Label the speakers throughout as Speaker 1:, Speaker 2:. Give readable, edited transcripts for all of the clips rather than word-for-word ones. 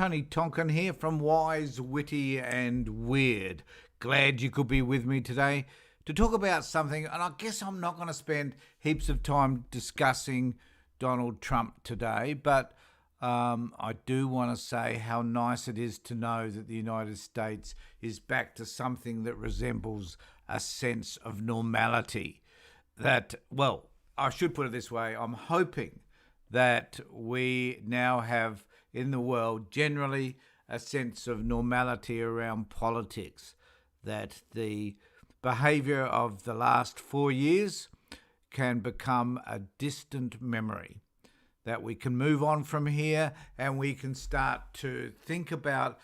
Speaker 1: Tony Tonkin here from Wise, Witty and Weird. Glad you could be with me today to talk about something, and I guess I'm not going to spend heaps of time discussing Donald Trump today, but I do want to say how nice it is to know that the United States is back to something that resembles a sense of normality. That, well, I should put it this way, I'm hoping that we now have in the world generally a sense of normality around politics, that the behaviour of the last 4 years can become a distant memory, that we can move on from here and we can start to think about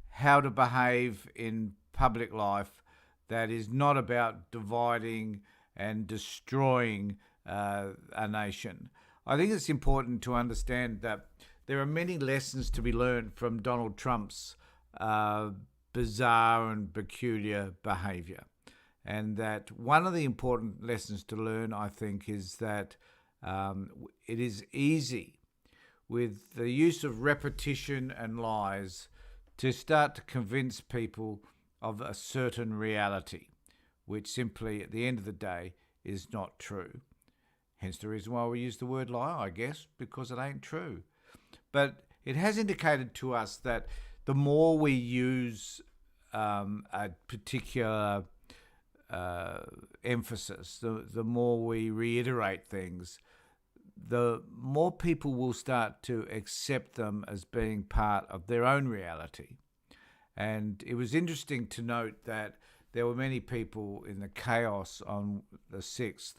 Speaker 1: how to behave in public life that is not about dividing and destroying a nation. I think it's important to understand that there are many lessons to be learned from Donald Trump's bizarre and peculiar behaviour. And that one of the important lessons to learn, I think, is that it is easy with the use of repetition and lies to start to convince people of a certain reality, which simply at the end of the day is not true. Hence the reason why we use the word lie, I guess, because it ain't true. But it has indicated to us that the more we use a particular emphasis, the more we reiterate things, the more people will start to accept them as being part of their own reality. And it was interesting to note that there were many people in the chaos on the 6th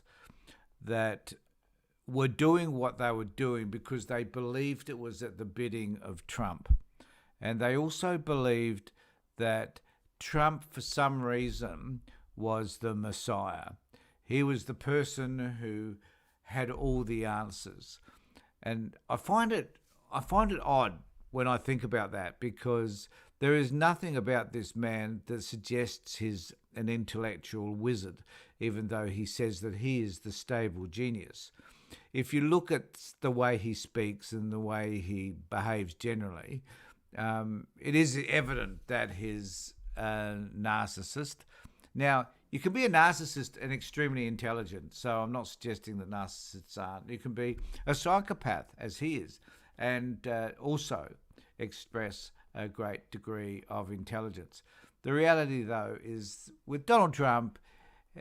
Speaker 1: that were doing what they were doing because they believed it was at the bidding of Trump. And they also believed that Trump, for some reason, was the Messiah. He was the person who had all the answers. And I find it odd when I think about that, because there is nothing about this man that suggests he's an intellectual wizard, even though he says that he is the stable genius. If you look at the way he speaks and the way he behaves generally, it is evident that he's a narcissist. Now, you can be a narcissist and extremely intelligent, so I'm not suggesting that narcissists aren't. You can be a psychopath, as he is, and also express a great degree of intelligence. The reality, though, is with Donald Trump,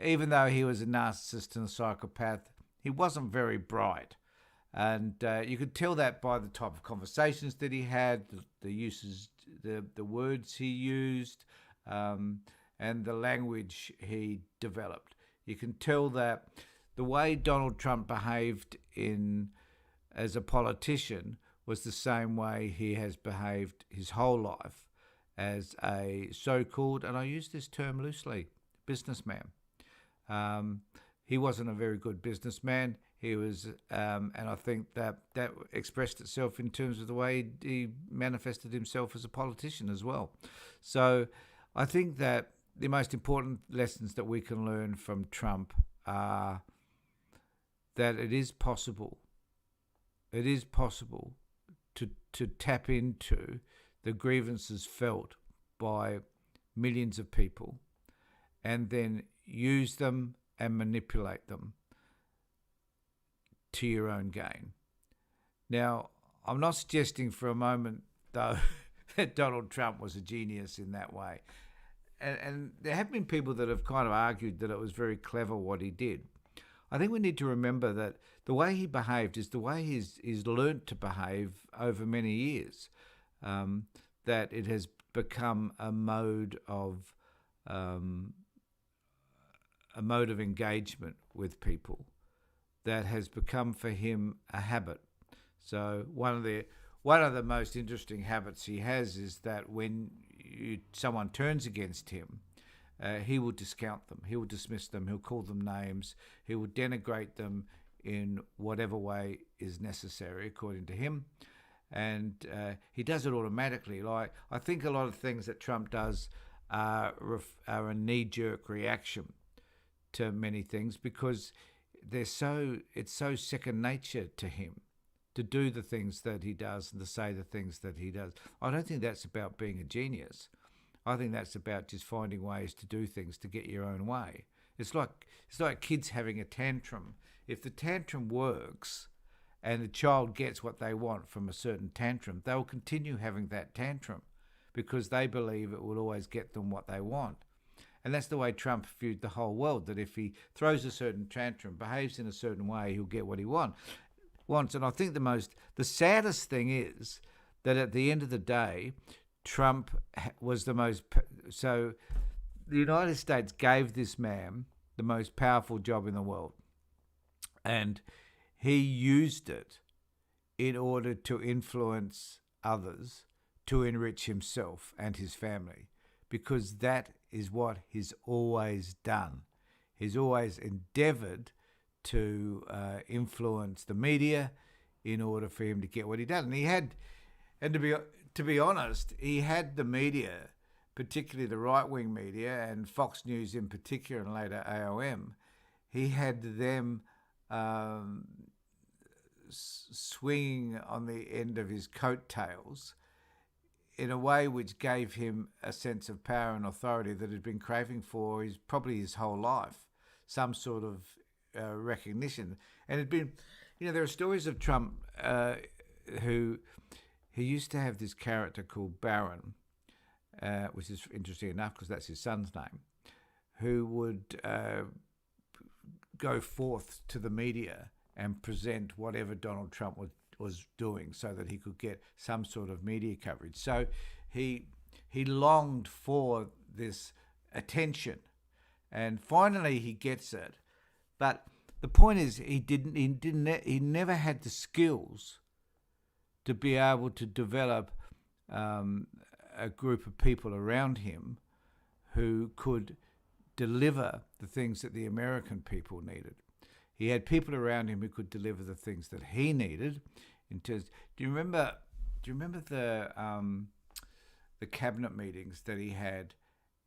Speaker 1: even though he was a narcissist and a psychopath, he wasn't very bright. And you could tell that by the type of conversations that he had, the uses, the words he used, and the language he developed. You can tell that the way Donald Trump behaved as a politician was the same way he has behaved his whole life as a so-called, and I use this term loosely, businessman. He wasn't a very good businessman. He was, and I think that expressed itself in terms of the way he manifested himself as a politician as well. So I think that the most important lessons that we can learn from Trump are that it is possible. It is possible to tap into the grievances felt by millions of people and then use them and manipulate them to your own gain. Now, I'm not suggesting for a moment, though, that Donald Trump was a genius in that way. And there have been people that have kind of argued that it was very clever what he did. I think we need to remember that the way he behaved is the way he's learnt to behave over many years, that it has become a mode of engagement with people that has become for him a habit. So one of the most interesting habits he has is that when someone turns against him, he will discount them, he will dismiss them, he'll call them names, he will denigrate them in whatever way is necessary according to him. And he does it automatically. Like, I think a lot of things that Trump does are a knee-jerk reaction to many things because it's so second nature to him to do the things that he does and to say the things that he does. I don't think that's about being a genius. I think that's about just finding ways to do things to get your own way. It's like kids having a tantrum. If the tantrum works and the child gets what they want from a certain tantrum, they'll continue having that tantrum because they believe it will always get them what they want. And that's the way Trump viewed the whole world, that if he throws a certain tantrum, behaves in a certain way, he'll get what he wants. And I think the saddest thing is that at the end of the day, Trump was so the United States gave this man the most powerful job in the world. And he used it in order to influence others, to enrich himself and his family, because that is what he's always done. He's always endeavoured to influence the media in order for him to get what he did. And to be honest, he had the media, particularly the right-wing media and Fox News in particular, and later AOM, he had them swinging on the end of his coattails in a way which gave him a sense of power and authority that he'd been craving for probably his whole life, some sort of recognition. And it'd been, there are stories of Trump who he used to have this character called Barron, which is interesting enough because that's his son's name, who would go forth to the media and present whatever Donald Trump was doing so that he could get some sort of media coverage. So he longed for this attention, and finally he gets it. But the point is, he never had the skills to be able to develop a group of people around him who could deliver the things that the American people needed. He had people around him who could deliver the things that he needed. Do you remember the cabinet meetings that he had,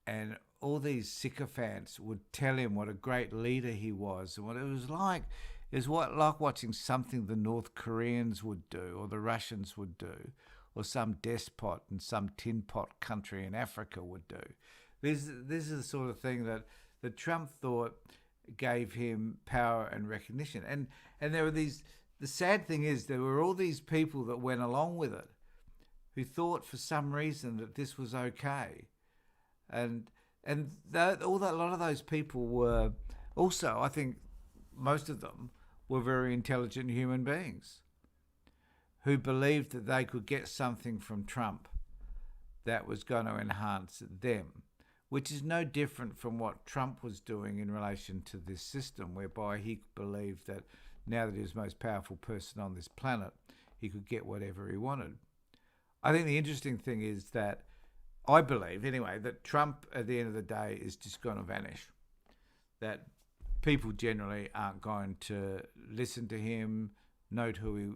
Speaker 1: and all these sycophants would tell him what a great leader he was, and what it was like. It was like watching something the North Koreans would do, or the Russians would do, or some despot in some tin pot country in Africa would do. This is the sort of thing that Trump thought gave him power and recognition. And there were these. The sad thing is, there were all these people that went along with it, who thought for some reason that this was okay, and a lot of those people were also, I think, most of them were very intelligent human beings who believed that they could get something from Trump that was going to enhance them, which is no different from what Trump was doing in relation to this system, whereby he believed that now that he was the most powerful person on this planet, he could get whatever he wanted. I think the interesting thing is that I believe, anyway, that Trump at the end of the day is just going to vanish. That people generally aren't going to listen to him, note who he.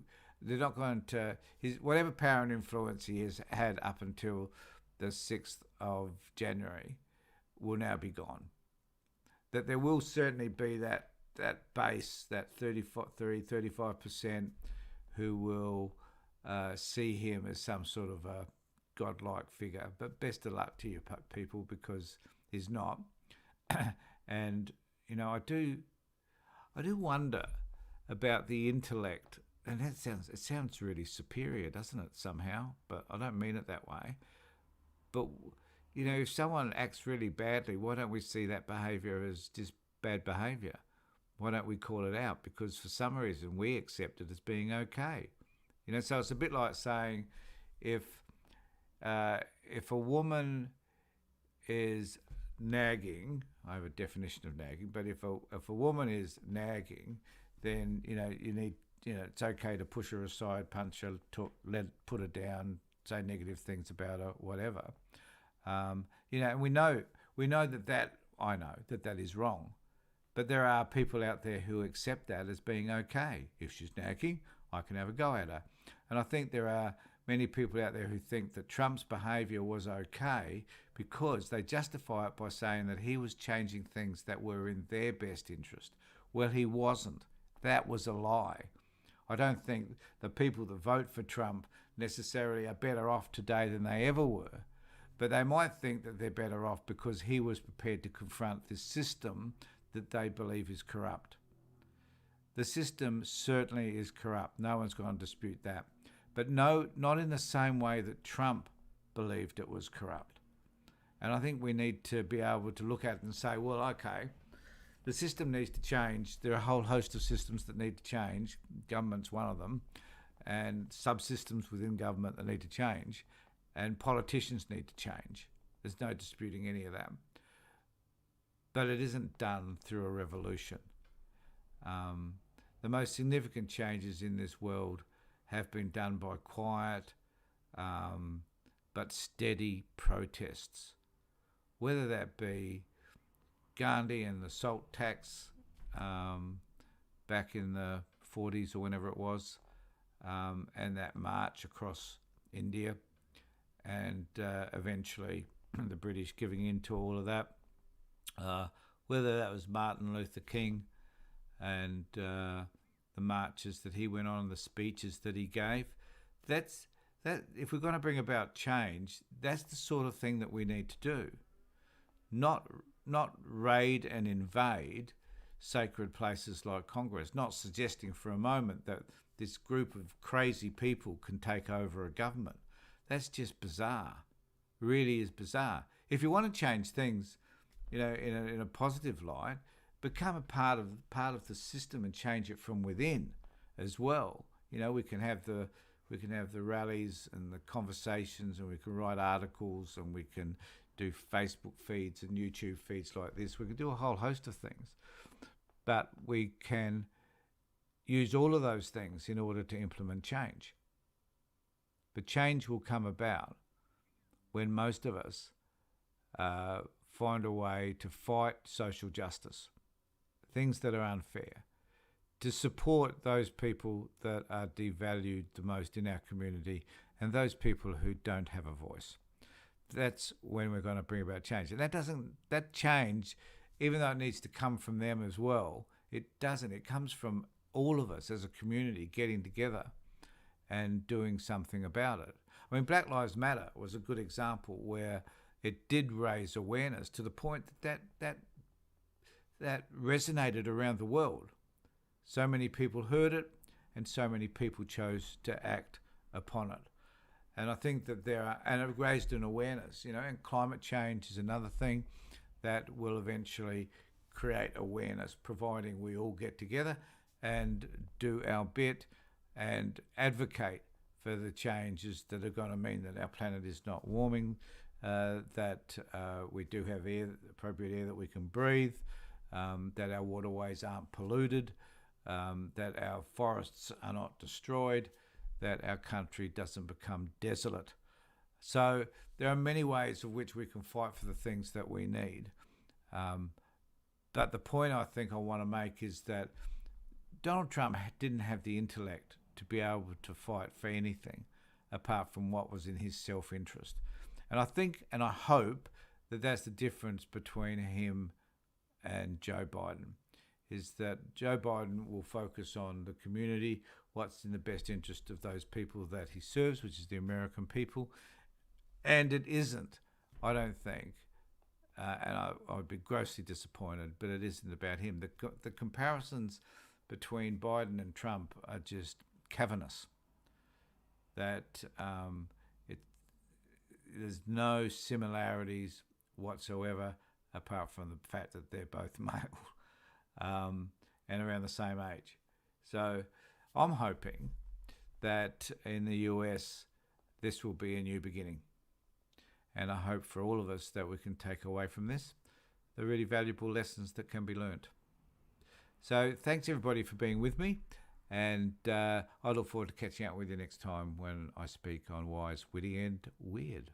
Speaker 1: They're not going to whatever power and influence he has had up until the 6th of January will now be gone. That there will certainly be that base, that 35% who will see him as some sort of a godlike figure. But best of luck to you people, because he's not. And I do wonder about the intellect, and it sounds really superior, doesn't it, somehow? But I don't mean it that way. But if someone acts really badly, why don't we see that behaviour as just bad behaviour? Why don't we call it out? Because for some reason we accept it as being okay. So it's a bit like saying if a woman is nagging, I have a definition of nagging, but if a woman is nagging, then you need it's okay to push her aside, punch her, put her down, say negative things about her, whatever. And we know that I know that is wrong. But there are people out there who accept that as being okay. If she's nagging, I can have a go at her. And I think there are many people out there who think that Trump's behaviour was okay because they justify it by saying that he was changing things that were in their best interest. Well, he wasn't. That was a lie. I don't think the people that vote for Trump necessarily are better off today than they ever were. But they might think that they're better off because he was prepared to confront this system that they believe is corrupt. The system certainly is corrupt. No one's going to dispute that. But no, not in the same way that Trump believed it was corrupt. And I think we need to be able to look at it and say, well, okay, the system needs to change. There are a whole host of systems that need to change. Government's one of them, and subsystems within government that need to change, and politicians need to change. There's no disputing any of that. But it isn't done through a revolution. The most significant changes in this world have been done by quiet but steady protests, whether that be Gandhi and the salt tax back in the 40s or whenever it was, and that march across India, and eventually the British giving in to all of that, whether that was Martin Luther King and the marches that he went on and the speeches that he gave. That if we're going to bring about change, that's the sort of thing that we need to do. Not raid and invade sacred places like Congress, not suggesting for a moment that this group of crazy people can take over a government. That's just bizarre. Really is bizarre. If you want to change things, in a positive light, become a part of the system and change it from within as well. We can have the rallies and the conversations, and we can write articles, and we can do Facebook feeds and YouTube feeds like this. We can do a whole host of things, but we can use all of those things in order to implement change. But change will come about when most of us find a way to fight social justice, things that are unfair, to support those people that are devalued the most in our community and those people who don't have a voice. That's when we're going to bring about change. And that change, even though it needs to come from them as well, it doesn't. It comes from all of us as a community getting together and doing something about it. I mean, Black Lives Matter was a good example where it did raise awareness to the point that resonated around the world. So many people heard it, and so many people chose to act upon it. And I think that and it raised an awareness, and climate change is another thing that will eventually create awareness, providing we all get together and do our bit and advocate for the changes that are going to mean that our planet is not warming, that we do have appropriate air that we can breathe, that our waterways aren't polluted, that our forests are not destroyed, that our country doesn't become desolate. So there are many ways of which we can fight for the things that we need. But the point I think I want to make is that Donald Trump didn't have the intellect to be able to fight for anything apart from what was in his self-interest. And I think and I hope that that's the difference between him and Joe Biden, is that Joe Biden will focus on the community, what's in the best interest of those people that he serves, which is the American people. And it isn't, I don't think, and I would be grossly disappointed, but it isn't about him. The comparisons between Biden and Trump are just cavernous. That there's no similarities whatsoever apart from the fact that they're both male and around the same age. So I'm hoping that in the US this will be a new beginning. And I hope for all of us that we can take away from this the really valuable lessons that can be learnt. So thanks everybody for being with me, and I look forward to catching up with you next time when I speak on Wise, Witty and Weird.